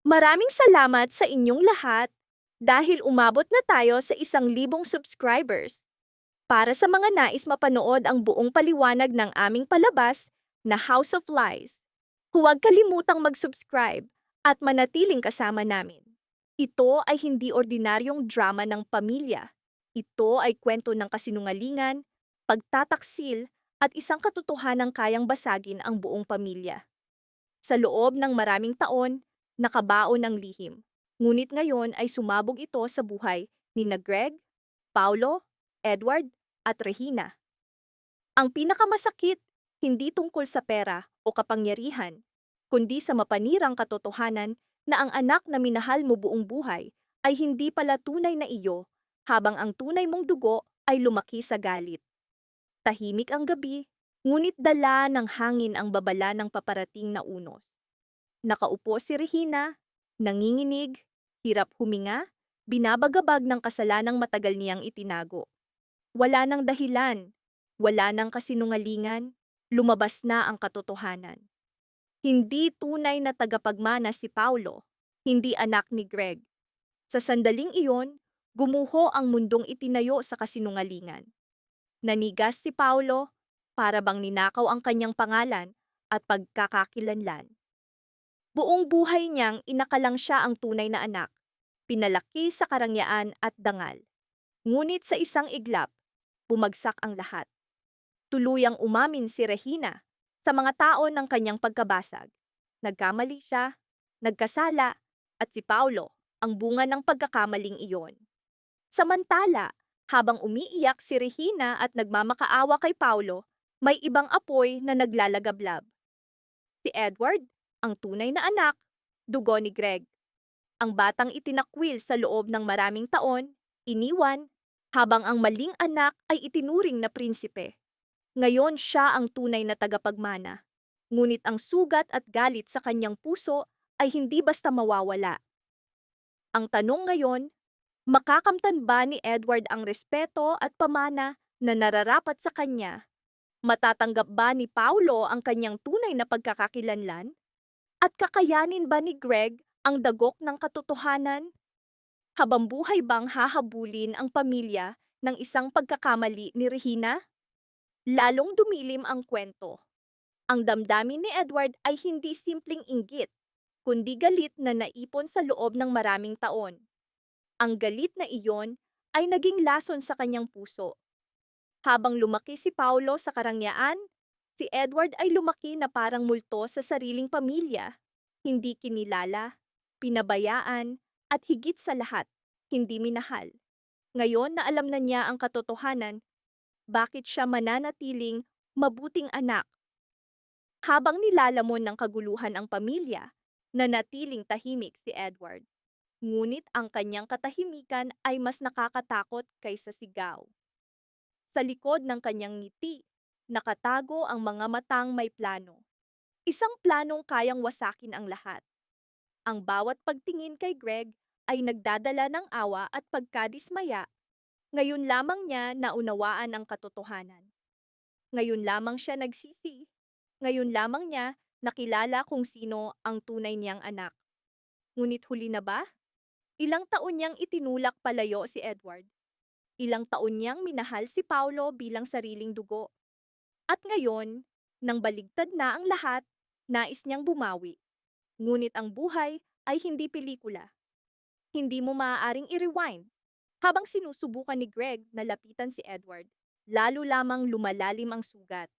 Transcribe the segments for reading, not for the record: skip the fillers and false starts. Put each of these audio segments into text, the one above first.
Maraming salamat sa inyong lahat dahil umabot na tayo sa 1,000 subscribers. Para sa mga nais mapanood ang buong paliwanag ng aming palabas na House of Lies, huwag kalimutang mag-subscribe at manatiling kasama namin. Ito ay hindi ordinaryong drama ng pamilya. Ito ay kwento ng kasinungalingan, pagtataksil, at isang katotohanang kayang basagin ang buong pamilya. Sa loob ng maraming taon, nakabaon ang lihim. Ngunit ngayon ay sumabog ito sa buhay ni Greg, Paulo, Edward, at Regina. Ang pinakamasakit, hindi tungkol sa pera o kapangyarihan, kundi sa mapanirang katotohanan na ang anak na minahal mo buong buhay ay hindi pala tunay na iyo, habang ang tunay mong dugo ay lumaki sa galit. Tahimik ang gabi, ngunit dala ng hangin ang babala ng paparating na unos. Nakaupo si Regina, nanginginig, hirap huminga, binabagabag ng kasalanang matagal niyang itinago. Wala nang dahilan, wala nang kasinungalingan, lumabas na ang katotohanan. Hindi tunay na tagapagmana si Paulo, hindi anak ni Greg. Sa sandaling iyon, gumuho ang mundong itinayo sa kasinungalingan. Nanigas si Paulo, para bang ninakaw ang kanyang pangalan at pagkakakilanlan. Buong buhay niyang inakalang siya ang tunay na anak, pinalaki sa karangyaan at dangal. Ngunit sa isang iglap, bumagsak ang lahat. Tuluyang umamin si Regina sa mga tao ng kanyang pagkabasag. Nagkamali siya, nagkasala, at si Paulo ang bunga ng pagkakamaling iyon. Samantala, habang umiiyak si Regina at nagmamakaawa kay Paulo, may ibang apoy na naglalagablab. Si Edward, ang tunay na anak, dugo ni Greg. Ang batang itinakwil sa loob ng maraming taon, iniwan, habang ang maling anak ay itinuring na prinsipe. Ngayon siya ang tunay na tagapagmana. Ngunit ang sugat at galit sa kanyang puso ay hindi basta mawawala. Ang tanong ngayon, makakamtan ba ni Edward ang respeto at pamana na nararapat sa kanya? Matatanggap ba ni Paulo ang kanyang tunay na pagkakakilanlan? At kakayanin ba ni Greg ang dagok ng katotohanan? Habang buhay bang hahabulin ang pamilya ng isang pagkakamali ni Regina? Lalong dumilim ang kwento. Ang damdamin ni Edward ay hindi simpleng inggit, kundi galit na naipon sa loob ng maraming taon. Ang galit na iyon ay naging lason sa kanyang puso. Habang lumaki si Paulo sa karangyaan, si Edward ay lumaki na parang multo sa sariling pamilya. Hindi kinilala, pinabayaan, at higit sa lahat, hindi minahal. Ngayon na alam na niya ang katotohanan, bakit siya mananatiling mabuting anak? Habang nilalamon ng kaguluhan ang pamilya, nanatiling tahimik si Edward. Ngunit ang kanyang katahimikan ay mas nakakatakot kaysa sigaw. Sa likod ng kanyang ngiti, nakatago ang mga matang may plano. Isang planong kayang wasakin ang lahat. Ang bawat pagtingin kay Greg ay nagdadala ng awa at pagkadismaya. Ngayon lamang niya naunawaan ang katotohanan. Ngayon lamang siya nagsisi. Ngayon lamang niya nakilala kung sino ang tunay niyang anak. Ngunit huli na ba? Ilang taon niyang itinulak palayo si Edward. Ilang taon niyang minahal si Paulo bilang sariling dugo. At ngayon, nang baligtad na ang lahat, nais niyang bumawi. Ngunit ang buhay ay hindi pelikula. Hindi mo maaaring i-rewind. Habang sinusubukan ni Greg na lapitan si Edward, lalo lamang lumalalim ang sugat.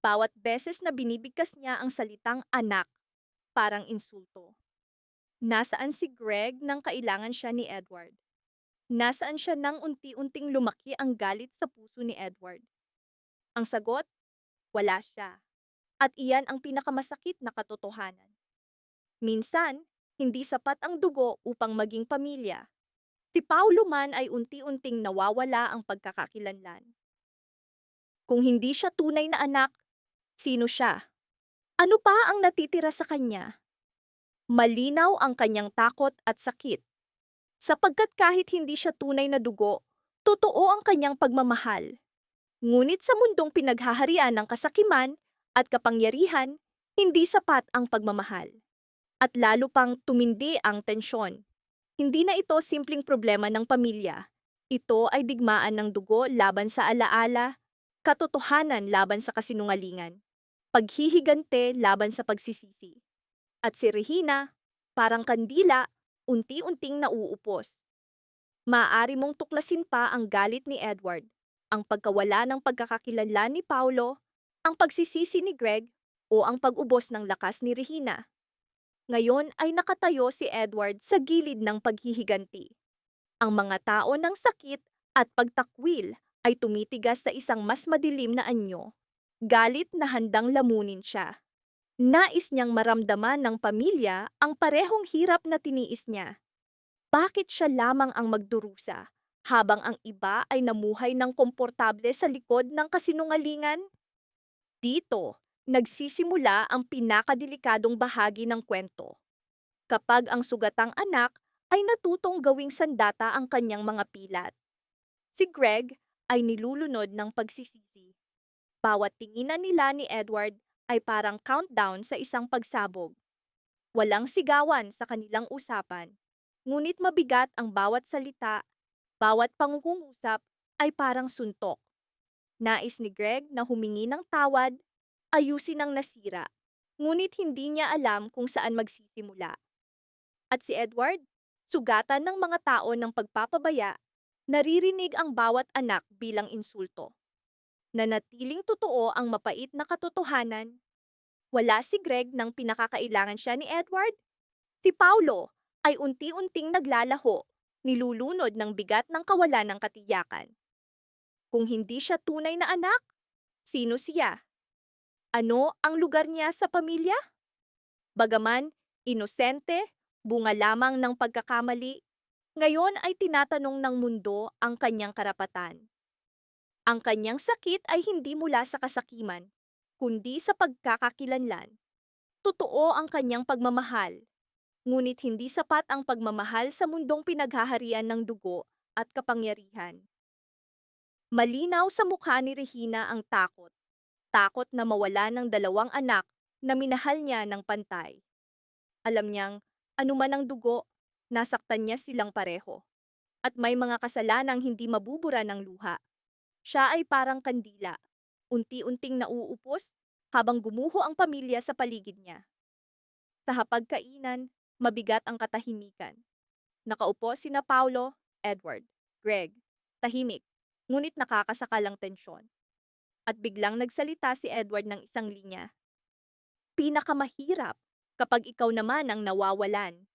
Bawat beses na binibigkas niya ang salitang anak, parang insulto. Nasaan si Greg nang kailangan siya ni Edward? Nasaan siya nang unti-unting lumaki ang galit sa puso ni Edward? Ang sagot, wala siya. At iyan ang pinakamasakit na katotohanan. Minsan, hindi sapat ang dugo upang maging pamilya. Si Paulo man ay unti-unting nawawala ang pagkakakilanlan. Kung hindi siya tunay na anak, sino siya? Ano pa ang natitira sa kanya? Malinaw ang kanyang takot at sakit. Sapagkat kahit hindi siya tunay na dugo, totoo ang kanyang pagmamahal. Ngunit sa mundong pinaghaharian ng kasakiman at kapangyarihan, hindi sapat ang pagmamahal. At lalo pang tumindi ang tensyon. Hindi na ito simpleng problema ng pamilya. Ito ay digmaan ng dugo laban sa alaala, katotohanan laban sa kasinungalingan, paghihigante laban sa pagsisisi. At si Regina, parang kandila, unti-unting nauupos. Maaari mong tuklasin pa ang galit ni Edward, ang pagkawala ng pagkakakilanlan ni Paulo, ang pagsisisi ni Greg, o ang pag-ubos ng lakas ni Regina. Ngayon ay nakatayo si Edward sa gilid ng paghihiganti. Ang mga tao ng sakit at pagtakwil ay tumitigas sa isang mas madilim na anyo. Galit na handang lamunin siya. Nais niyang maramdaman ng pamilya ang parehong hirap na tiniis niya. Bakit siya lamang ang magdurusa, habang ang iba ay namuhay ng komportable sa likod ng kasinungalingan? Dito, nagsisimula ang pinakadelikadong bahagi ng kwento. Kapag ang sugatang anak ay natutong gawing sandata ang kanyang mga pilat. Si Greg ay nilulunod ng pagsisisi. Bawat tinginan nila ni Edward ay parang countdown sa isang pagsabog. Walang sigawan sa kanilang usapan, ngunit mabigat ang bawat salita, bawat pangungusap ay parang suntok. Nais ni Greg na humingi ng tawad, ayusin ang nasira, ngunit hindi niya alam kung saan magsisimula. At si Edward, sugatan ng mga tao ng pagpapabaya, naririnig ang bawat anak bilang insulto. Nanatiling totoo ang mapait na katotohanan. Wala si Greg nang pinakakailangan siya ni Edward. Si Paulo ay unti-unting naglalaho, nilulunod ng bigat ng kawalan ng katiyakan. Kung hindi siya tunay na anak, sino siya? Ano ang lugar niya sa pamilya? Bagaman, inosente, bunga lamang ng pagkakamali, ngayon ay tinatanong ng mundo ang kanyang karapatan. Ang kanyang sakit ay hindi mula sa kasakiman, kundi sa pagkakakilanlan. Totoo ang kanyang pagmamahal, ngunit hindi sapat ang pagmamahal sa mundong pinaghaharian ng dugo at kapangyarihan. Malinaw sa mukha ni Regina ang takot. Takot na mawala ng dalawang anak na minahal niya ng pantay. Alam niyang, anuman ang dugo, nasaktan niya silang pareho. At may mga kasalanang hindi mabubura ng luha. Siya ay parang kandila, unti-unting nauupos habang gumuho ang pamilya sa paligid niya. Sa hapagkainan, mabigat ang katahimikan. Nakaupo sina Paulo, Edward, Greg, tahimik, ngunit nakakasakalang tensyon. At biglang nagsalita si Edward ng isang linya. Pinakamahirap kapag ikaw naman ang nawawalan.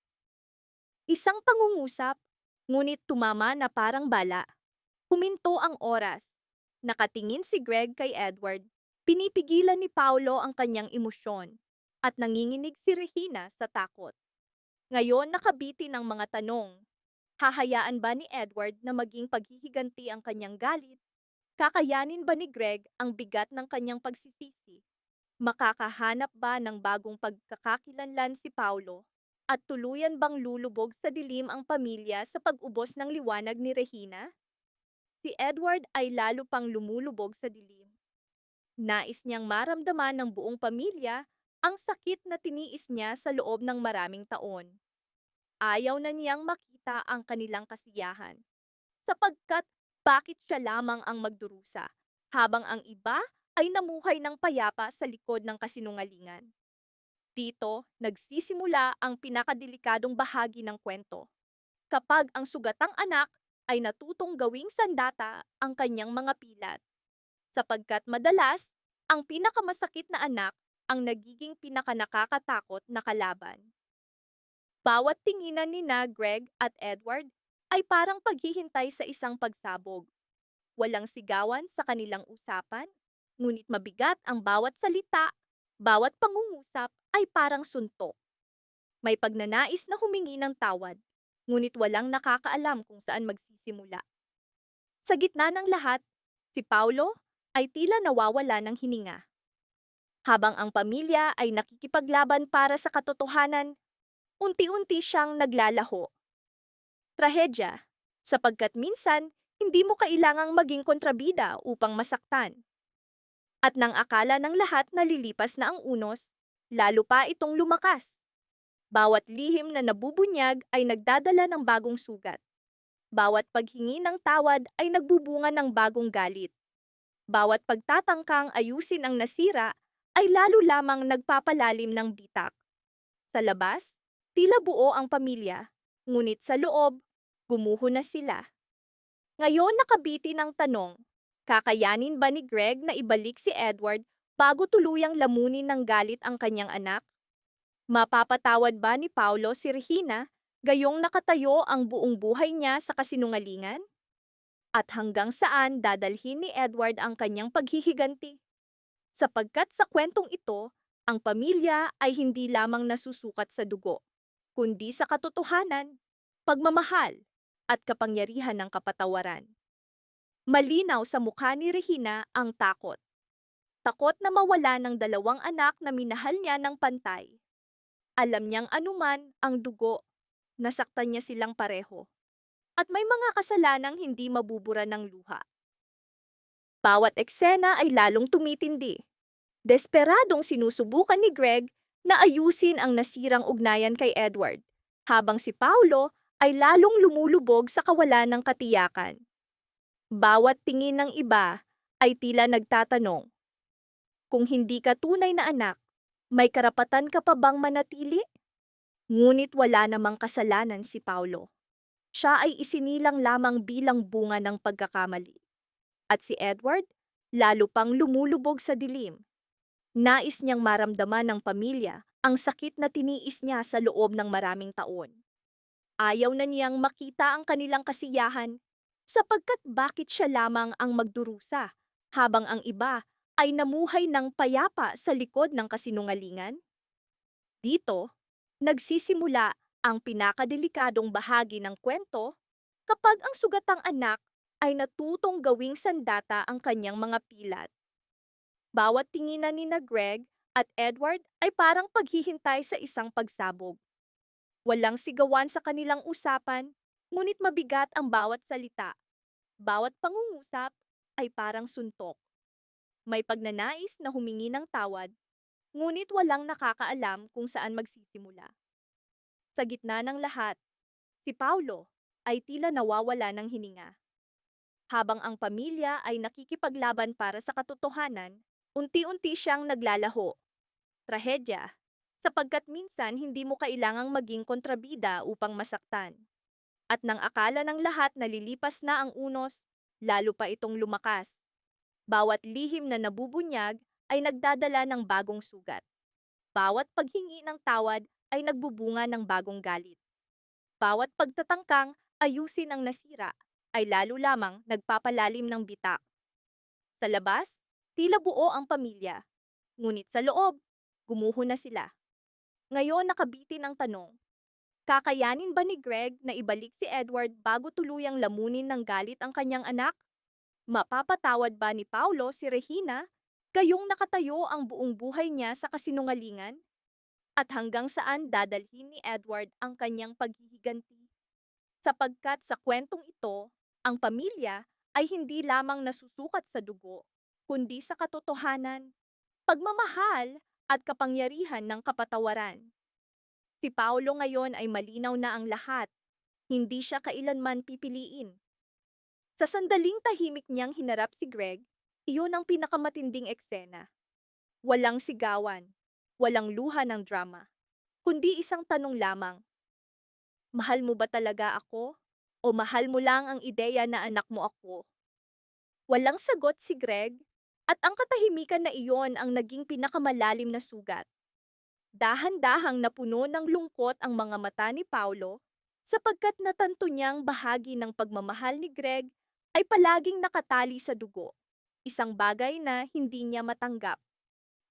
Isang pangungusap, ngunit tumama na parang bala. Huminto ang oras. Nakatingin si Greg kay Edward. Pinipigilan ni Paulo ang kanyang emosyon. At nanginginig si Regina sa takot. Ngayon nakabitin ang mga tanong. Hahayaan ba ni Edward na maging paghihiganti ang kanyang galit? Kakayanin ba ni Greg ang bigat ng kanyang pagsisisi? Makakahanap ba ng bagong pagkakakilanlan si Paulo? At tuluyan bang lulubog sa dilim ang pamilya sa pag-ubos ng liwanag ni Regina? Si Edward ay lalo pang lumulubog sa dilim. Nais niyang maramdaman ng buong pamilya ang sakit na tiniis niya sa loob ng maraming taon. Ayaw na niyang makita ang kanilang kasiyahan. Sapagkat bakit siya lamang ang magdurusa, habang ang iba ay namuhay ng payapa sa likod ng kasinungalingan. Dito, nagsisimula ang pinakadelikadong bahagi ng kwento. Kapag ang sugatang anak ay natutong gawing sandata ang kanyang mga pilat. Sapagkat madalas, ang pinakamasakit na anak ang nagiging pinakanakakatakot na kalaban. Bawat tinginan ni Greg at Edward ay parang paghihintay sa isang pagsabog. Walang sigawan sa kanilang usapan, ngunit mabigat ang bawat salita, bawat pangungusap ay parang suntok. May pagnanais na humingi ng tawad, ngunit walang nakakaalam kung saan magsisimula. Sa gitna ng lahat, si Paulo ay tila nawawala ng hininga. Habang ang pamilya ay nakikipaglaban para sa katotohanan, unti-unti siyang naglalaho. Trahedya, sapagkat minsan hindi mo kailangang maging kontrabida upang masaktan. At nang akala ng lahat na lilipas na ang unos, lalo pa itong lumakas. Bawat lihim na nabubunyag ay nagdadala ng bagong sugat. Bawat paghingi ng tawad ay nagbubunga ng bagong galit. Bawat pagtatangkang ayusin ang nasira ay lalo lamang nagpapalalim ng bitak. Sa labas, tila buo ang pamilya, ngunit sa loob, gumuho na sila. Ngayon nakabitin ang tanong, kakayanin ba ni Greg na ibalik si Edward bago tuluyang lamunin ng galit ang kanyang anak? Mapapatawad ba ni Paulo si Regina gayong nakatayo ang buong buhay niya sa kasinungalingan? At hanggang saan dadalhin ni Edward ang kanyang paghihiganti? Sapagkat sa kwentong ito, ang pamilya ay hindi lamang nasusukat sa dugo, kundi sa katotohanan, pagmamahal, at kapangyarihan ng kapatawaran. Malinaw sa mukha ni Regina ang takot. Takot na mawala ng dalawang anak na minahal niya ng pantay. Alam niyang anuman ang dugo, nasaktan niya silang pareho. At may mga kasalanang hindi mabubura ng luha. Bawat eksena ay lalong tumitindi. Desperadong sinusubukan ni Greg na ayusin ang nasirang ugnayan kay Edward, habang si Paulo ay lalong lumulubog sa kawalan ng katiyakan. Bawat tingin ng iba ay tila nagtatanong, kung hindi ka tunay na anak, may karapatan ka pa bang manatili? Ngunit wala namang kasalanan si Paulo. Siya ay isinilang lamang bilang bunga ng pagkakamali. At si Edward, lalo pang lumulubog sa dilim. Nais niyang maramdaman ng pamilya ang sakit na tiniis niya sa loob ng maraming taon. Ayaw na niyang makita ang kanilang kasiyahan, sapagkat bakit siya lamang ang magdurusa, habang ang iba ay namuhay ng payapa sa likod ng kasinungalingan? Dito, nagsisimula ang pinakadelikadong bahagi ng kwento kapag ang sugatang anak ay natutong gawing sandata ang kanyang mga pilat. Bawat tinginan ni na Greg at Edward ay parang paghihintay sa isang pagsabog. Walang sigawan sa kanilang usapan, ngunit mabigat ang bawat salita. Bawat pangungusap ay parang suntok. May pagnanais na humingi ng tawad, ngunit walang nakakaalam kung saan magsisimula. Sa gitna ng lahat, si Paulo ay tila nawawala ng hininga. Habang ang pamilya ay nakikipaglaban para sa katotohanan, unti-unti siyang naglalaho. Trahedya, sapagkat minsan hindi mo kailangang maging kontrabida upang masaktan. At nang akala ng lahat na lilipas na ang unos, lalo pa itong lumakas. Bawat lihim na nabubunyag ay nagdadala ng bagong sugat. Bawat paghingi ng tawad ay nagbubunga ng bagong galit. Bawat pagtatangkang ayusin ang nasira ay lalo lamang nagpapalalim ng bitak. Sa labas, tila buo ang pamilya, ngunit sa loob, gumuho na sila. Ngayon nakabitin ang tanong, kakayanin ba ni Greg na ibalik si Edward bago tuluyang lamunin ng galit ang kanyang anak? Mapapatawad ba ni Paulo si Regina gayong nakatayo ang buong buhay niya sa kasinungalingan? At hanggang saan dadalhin ni Edward ang kanyang paghihiganti? Sapagkat sa kwentong ito, ang pamilya ay hindi lamang nasusukat sa dugo, kundi sa katotohanan, pagmamahal at kapangyarihan ng kapatawaran. Si Paulo ngayon ay malinaw na ang lahat, hindi siya kailanman pipiliin. Sa sandaling tahimik niyang hinarap si Greg, iyon ang pinakamatinding eksena. Walang sigawan, walang luha ng drama, kundi isang tanong lamang. Mahal mo ba talaga ako? O mahal mo lang ang ideya na anak mo ako? Walang sagot si Greg, at ang katahimikan na iyon ang naging pinakamalalim na sugat. Dahan-dahang napuno ng lungkot ang mga mata ni Paulo, sapagkat natanto niyang bahagi ng pagmamahal ni Greg ay palaging nakatali sa dugo, isang bagay na hindi niya matanggap.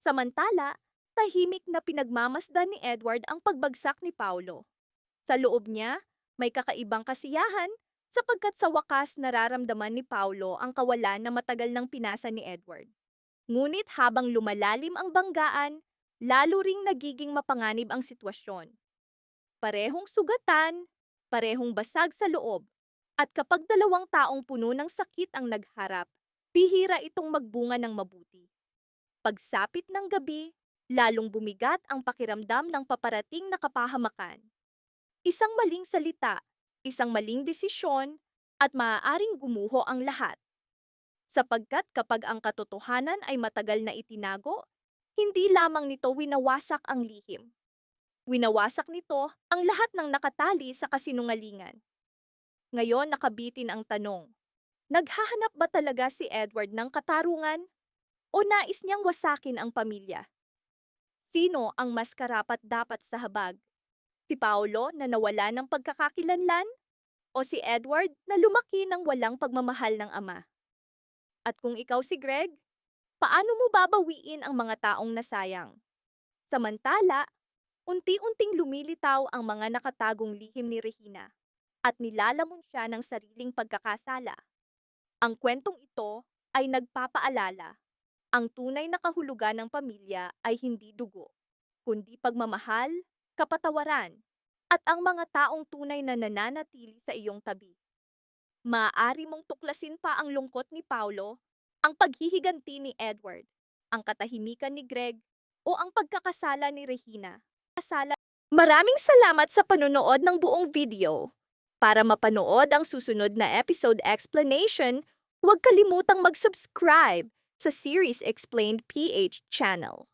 Samantala, tahimik na pinagmamasdan ni Edward ang pagbagsak ni Paulo. Sa loob niya, may kakaibang kasiyahan sapagkat sa wakas nararamdaman ni Paulo ang kawalan na matagal nang pinasa ni Edward. Ngunit habang lumalalim ang banggaan, lalo ring nagiging mapanganib ang sitwasyon. Parehong sugatan, parehong basag sa loob, at kapag dalawang taong puno ng sakit ang nagharap, bihira itong magbunga ng mabuti. Pagsapit ng gabi, lalong bumigat ang pakiramdam ng paparating na kapahamakan. Isang maling salita, isang maling desisyon, at maaaring gumuho ang lahat. Sapagkat kapag ang katotohanan ay matagal na itinago, hindi lamang nito winawasak ang lihim. Winawasak nito ang lahat ng nakatali sa kasinungalingan. Ngayon nakabitin ang tanong, naghahanap ba talaga si Edward ng katarungan o nais niyang wasakin ang pamilya? Sino ang mas karapat-dapat sa habag? Si Paolo na nawala ng pagkakakilanlan o si Edward na lumaki ng walang pagmamahal ng ama? At kung ikaw si Greg, paano mo babawiin ang mga taong nasayang? Samantala, unti-unting lumilitaw ang mga nakatagong lihim ni Regina at nilalamon siya ng sariling pagkakasala. Ang kwentong ito ay nagpapaalala, ang tunay na kahulugan ng pamilya ay hindi dugo, kundi pagmamahal, kapatawaran, at ang mga taong tunay na nananatili sa iyong tabi. Maaari mong tuklasin pa ang lungkot ni Paulo, ang paghihiganti ni Edward, ang katahimikan ni Greg, o ang pagkakasala ni Regina. Maraming salamat sa panonood ng buong video. Para mapanood ang susunod na episode explanation, huwag kalimutang mag-subscribe sa Series Explained PH channel.